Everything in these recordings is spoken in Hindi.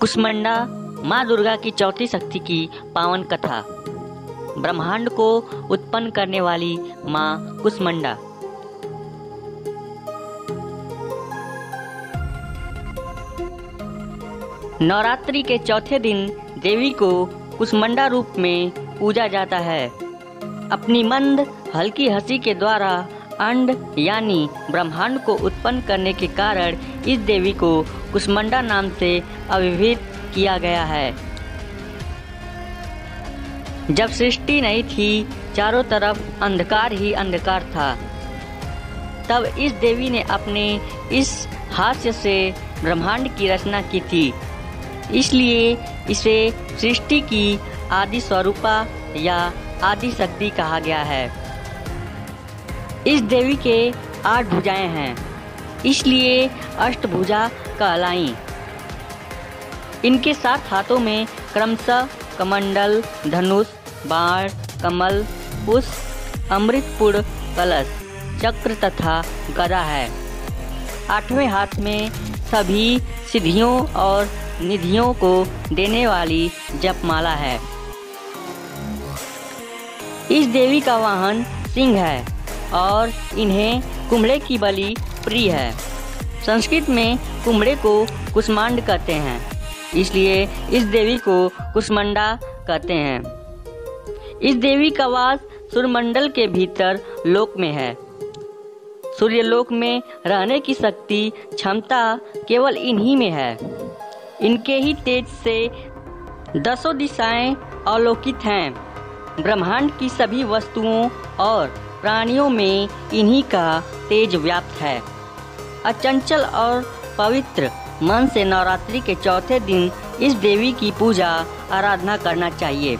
कुष्मांडा माँ दुर्गा की चौथी शक्ति की पावन कथा। ब्रह्मांड को उत्पन्न करने वाली माँ कुष्मांडा। नवरात्रि के चौथे दिन देवी को कुष्मांडा रूप में पूजा जाता है। अपनी मंद हल्की हंसी के द्वारा अंड यानी ब्रह्मांड को उत्पन्न करने के कारण इस देवी को कुष्मांडा नाम से अभिहित किया गया है। जब सृष्टि नहीं थी, चारों तरफ अंधकार ही अंधकार था, तब इस देवी ने अपने इस हास्य से ब्रह्मांड की रचना की थी। इसलिए इसे सृष्टि की आदि स्वरूपा या आदि शक्ति कहा गया है। इस देवी के 8 भुजाएं हैं, इसलिए अष्टभुजा कहलाई। इनके 7 हाथों में क्रमशः कमंडल, धनुष, बाण, कमल, पुष्प, अमृतपुर, कलश, चक्र तथा गदा है। 8वें हाथ में सभी सिद्धियों और निधियों को देने वाली जपमाला है। इस देवी का वाहन सिंह है और इन्हें कुम्हड़े की बलि प्रिय है। संस्कृत में कुम्हड़े को कुष्मांड कहते हैं, इसलिए इस देवी को कुष्मांडा कहते हैं। इस देवी का वास सूर्यमंडल के भीतर लोक में है। सूर्यलोक में रहने की शक्ति क्षमता केवल इन्हीं में है। इनके ही तेज से 10 दिशाएं अवलोकित हैं। ब्रह्मांड की सभी वस्तुओं और प्राणियों में इन्हीं का तेज व्याप्त है। अचंचल और पवित्र मन से नवरात्रि के चौथे दिन इस देवी की पूजा आराधना करना चाहिए।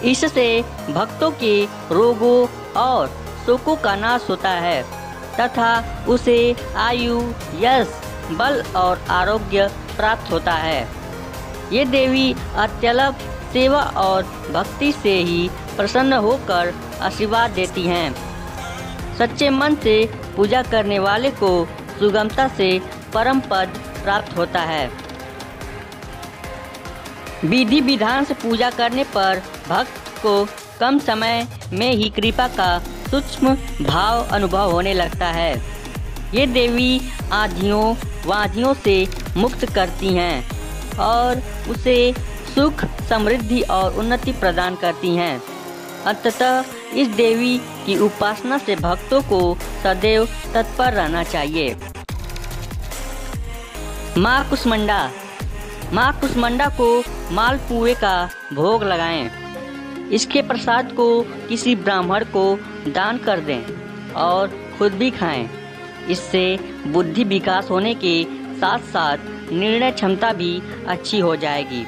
इससे भक्तों के रोगों और शोकों का नाश होता है तथा उसे आयु, यश, बल और आरोग्य प्राप्त होता है। ये देवी अत्यल्प सेवा और भक्ति से ही प्रसन्न होकर आशीर्वाद देती हैं। सच्चे मन से पूजा करने वाले को सुगमता से परम पद प्राप्त होता है। विधि विधान से पूजा करने पर भक्त को कम समय में ही कृपा का सूक्ष्म भाव अनुभव होने लगता है। ये देवी आधियों वाधियों से मुक्त करती हैं और उसे सुख, समृद्धि और उन्नति प्रदान करती हैं। अंततः इस देवी की उपासना से भक्तों को सदैव तत्पर रहना चाहिए। माँ कुष्मांडा। माँ कुष्मांडा को मालपुए का भोग लगाएं। इसके प्रसाद को किसी ब्राह्मण को दान कर दें और खुद भी खाएं। इससे बुद्धि विकास होने के साथ साथ निर्णय क्षमता भी अच्छी हो जाएगी।